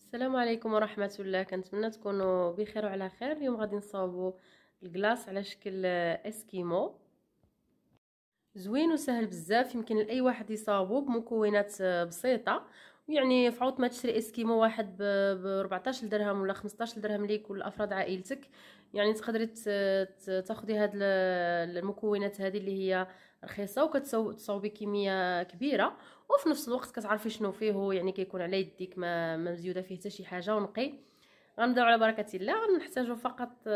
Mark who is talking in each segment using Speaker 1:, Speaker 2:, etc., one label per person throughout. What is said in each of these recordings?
Speaker 1: السلام عليكم ورحمة الله. كنتمنى تكونوا بخير وعلى خير. اليوم غادي نصاوبوا الكلاص على شكل اسكيمو، زوين وسهل بزاف، يمكن لاي واحد يصاوبه بمكونات بسيطه. يعني في عوض ما تشري اسكيمو واحد ب 14 درهم ولا 15 درهم ليك ولا افراد عائلتك، يعني تقدري تاخدي هاد المكونات هذه اللي هي رخيصه وكتصاوبي كميه كبيره، وفي نفس الوقت كتعرفي شنو فيه، يعني كيكون على يديك ما مزيوده فيه حتى شي حاجه ونقي. غنبداو على بركه الله. غنحتاجو فقط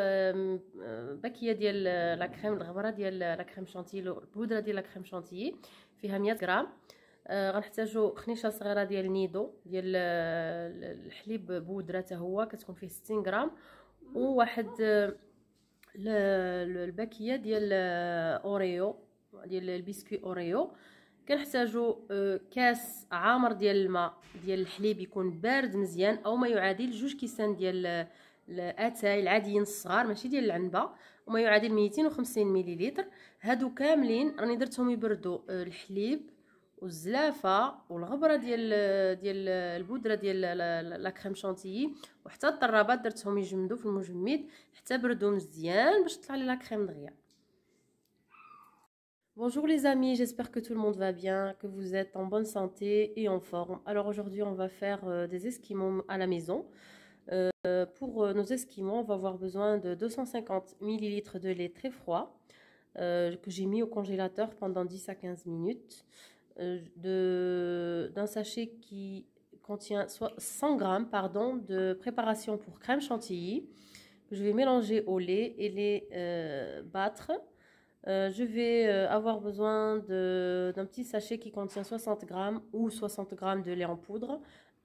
Speaker 1: باكيه ديال لا كريم الغبره ديال لا كريم شانتيي، البودره ديال لا كريم شانتيي فيها 100 غرام. غنحتاجو خنيشه صغيره ديال نيدو ديال الحليب بودره حتى هو كتكون فيه 60 غرام، وواحد الباكيه ديال اوريو ديال البسكوي اوريو. كنحتاجو كاس عامر ديال الماء ديال الحليب يكون بارد مزيان، او ما يعادل 2 كيسان ديال الاتاي العاديين الصغار ماشي ديال العنبه، وما يعادل 250 مليلتر. هادو كاملين راني درتهم يبردوا الحليب والزلافه والغبره ديال البودره ديال لا كريم شانتيي، وحتى الطرابات درتهم يجمدوا في المجمد حتى بردوا مزيان باش تطلع لي لا كريم دغيا. Bonjour les amis, j'espère que tout le monde va bien, que vous êtes en bonne santé et en forme. Alors aujourd'hui on va faire des esquimaux à la maison. Pour nos esquimaux, on va avoir besoin de 250 ml de lait très froid que j'ai mis au congélateur pendant 10 à 15 minutes, d'un sachet qui contient 100 g de préparation pour crème chantilly que je vais mélanger au lait et les battre. Je vais avoir besoin d'un petit sachet qui contient 60 g ou 60 g de lait en poudre,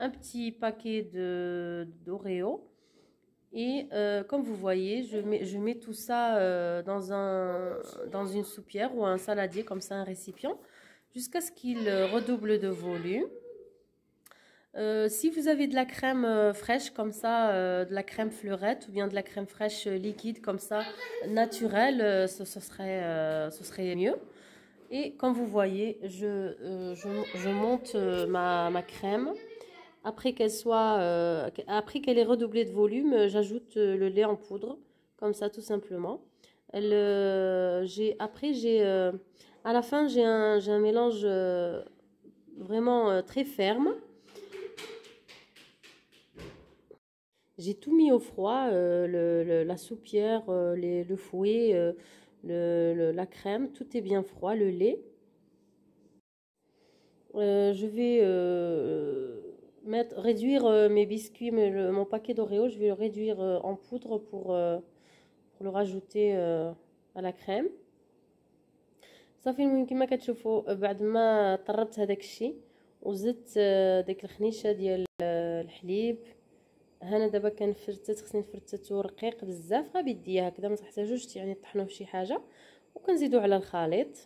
Speaker 1: un petit paquet d'Oreo. Et comme vous voyez, je mets tout ça dans une soupière ou un saladier, comme ça, un récipient, jusqu'à ce qu'il redouble de volume. Si vous avez de la crème fraîche comme ça, de la crème fleurette ou bien de la crème fraîche liquide comme ça, naturelle, ce serait mieux. Et comme vous voyez, je monte ma crème. Après après qu'elle ait redoublé de volume, j'ajoute le lait en poudre, comme ça tout simplement. À la fin, j'ai un mélange vraiment très ferme. J'ai tout mis au froid, la soupière, le fouet, la crème, tout est bien froid, le lait. Je vais réduire mes biscuits, mon paquet d'Oreo, je vais le réduire en poudre pour le rajouter à la crème. صافي المهم كما كتشوفوا بعد ما طربت هذاك الشيء وزدت داك الخنيشه ديال الحليب. هنا دابا كنفرتت، خصني نفرتتو رقيق بزاف غير بيديا هكذا، ما تحتاجوش يعني تطحنوه في شي حاجه. وكنزيدو على الخليط.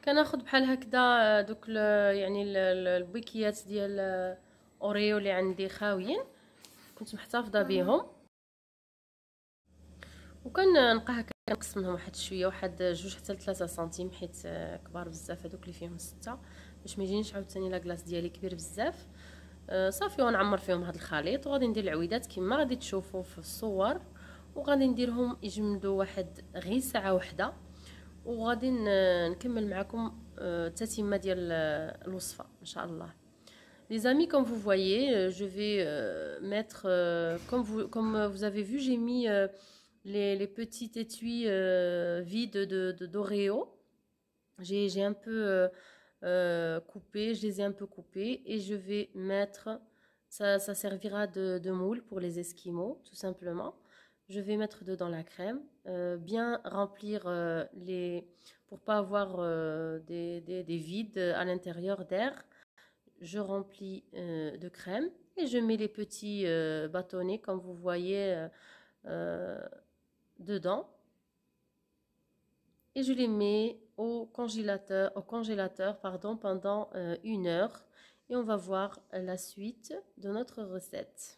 Speaker 1: كناخد بحال هكذا دوك يعني البويكيات ديال اوريو اللي عندي خاويين، كنت محتفظه بهم، وكنبقى هكا نقص منهم واحد شويه، واحد 2 حتى 3 سنتيم، حيت كبار بزاف هذوك اللي فيهم 6 باش ما يجينيش عاوتاني لا كلاص ديالي كبير بزاف. صافي ونعمر فيهم هذا الخليط، وغادي ندير العويدات كما غادي تشوفوا في الصور، وغادي نديرهم يجمدوا واحد غير ساعه واحده، وغادي نكمل معكم التتمه ديال الوصفه ان شاء الله. Les amis, comme vous voyez, je vais mettre comme vous avez vu, j'ai mis les petits étuis vides d'Oreo. J'ai un peu coupé, je les ai un peu coupés, et je vais mettre Ça servira de moule pour les esquimaux, tout simplement. Je vais mettre dedans la crème, bien remplir pour pas avoir des vides à l'intérieur d'air. Je remplis de crème et je mets les petits bâtonnets comme vous voyez dedans. Et je les mets au congélateur pardon, pendant 1 heure. Et on va voir la suite de notre recette.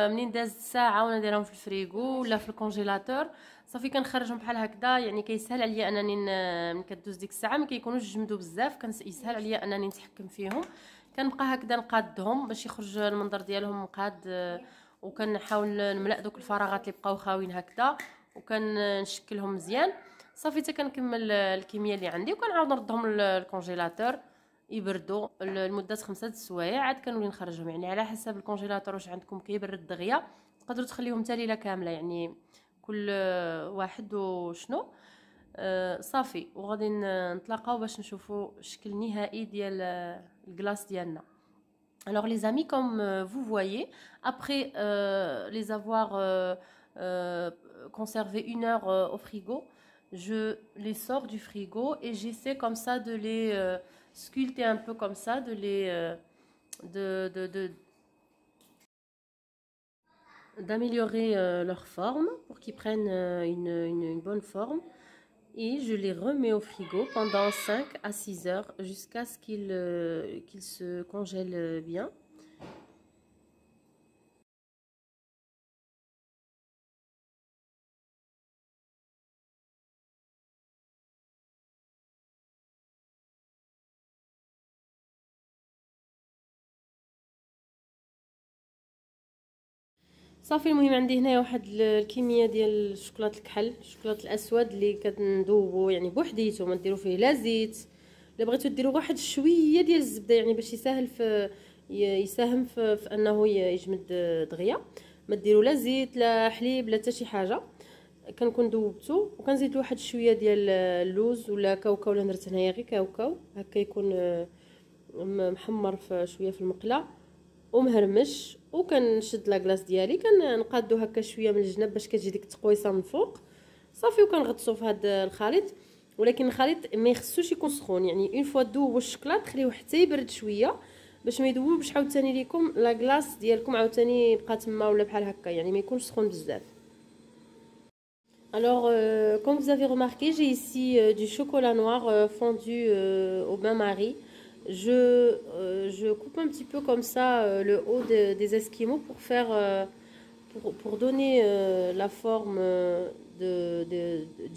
Speaker 1: منين دازت ساعه وانا دايرهم في الفريغو ولا في الكونجيلاتور صافي كنخرجهم بحال هكذا. يعني كيسهل عليا انني من كدوز ديك الساعه ما كيكونوش جمدوا بزاف، كيسهل عليا انني نتحكم فيهم. كنبقى هكذا نقادهم باش يخرج المنظر ديالهم مقاد، وكنحاول نملأ دوك الفراغات اللي بقاو خاويين هكذا وكنشكلهم مزيان. صافي حتى كنكمل الكميه اللي عندي وكنعاود نردهم للكونجيلاتور يبردوا لمده 5 سوايع، عاد كنولي نخرجهم. يعني على حسب الكونجيلاتور واش عندكم كيبرد دغيا تقدروا تخليهم حتى ليله كامله، يعني كل واحد وشنو. صافي وغادي نتلاقاو باش نشوفوا الشكل النهائي ديال الكلاص ديالنا. Alors les amis, comme vous voyez, après les avoir conservés 1 heure au frigo, je les sors du frigo et j'essaie comme ça de les sculpter un peu comme ça, de les d'améliorer leur forme pour qu'ils prennent une bonne forme. Et je les remets au frigo pendant 5 à 6 heures jusqu'à ce qu'ils se congèlent bien. صافي المهم عندي هنايا واحد الكميه ديال الشوكولاط الكحل، الشوكولاط الاسود اللي كنذوبو يعني بوحديته، ما ديروا فيه لا زيت. الا بغيتو ديروا واحد شويه ديال الزبده يعني باش يساهم في انه يجمد دغيا. ما ديروا لا زيت لا حليب لا حتى شي حاجه. كنكون ذوبته وكنزيد واحد شويه ديال اللوز ولا كاوكاو، ولا درت هنايا غير كاوكاو هكا يكون محمر شويه في المقله ومهرمش. وكنشد لاكلاص ديالي كنقادو هكا شويه من الجناب باش كتجي ديك التقويصه من الفوق. صافي وكنغطسو في هذا الخليط، ولكن الخليط ما يخصوش يكون سخون. يعني اون فوا ذوبوا الشكلاط خليوه حتى يبرد شويه باش ما يذوبش عاوتاني ليكم لاكلاص ديالكم عاوتاني يبقى تما ولا بحال هكا، يعني ما يكونش سخون بزاف. Alors, comme vous avez remarqué, j'ai ici du chocolat noir fondu au bain-marie. Je coupe un petit peu comme ça le haut des esquimaux pour faire, pour donner la forme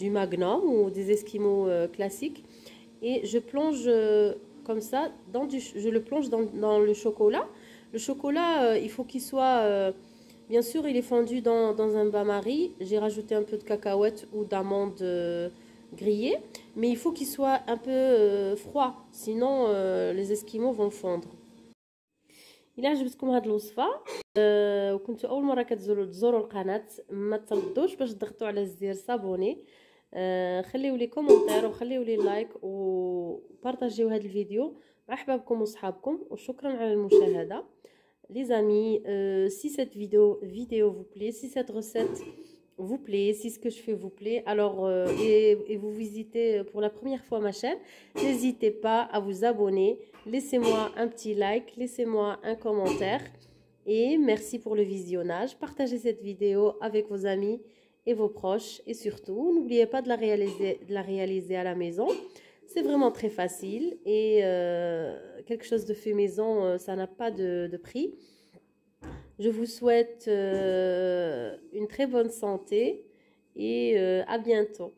Speaker 1: du magnum ou des esquimaux classiques. Et je plonge comme ça, je le plonge dans le chocolat. Le chocolat, il faut qu'il soit... bien sûr, il est fondu dans un bain-marie. J'ai rajouté un peu de cacahuètes ou d'amandes grillées. Mais il faut qu'il soit un peu froid. Sinon, les esquimaux vont fondre. إلا عجبتكم هاد الوصفة وكنتوا أول مرة تزوروا القناة ما تردوش باش تضغطوا على زر صابوني. خليو لي كومونتير وخليو لي لايك وبارطاجيو هذا الفيديو مع احبابكم وصحابكم وشكرا على المشاهده. Les amis, si cette vidéo vous plaît, si cette recette vous plaît, si ce que je fais vous plaît, alors et vous visitez pour la première fois ma chaîne, n'hésitez pas à vous abonner, laissez-moi un petit like, laissez-moi un commentaire et merci pour le visionnage. Partagez cette vidéo avec vos amis et vos proches et surtout n'oubliez pas de la réaliser à la maison. C'est vraiment très facile et quelque chose de fait maison, ça n'a pas de prix. Je vous souhaite une très bonne santé et à bientôt.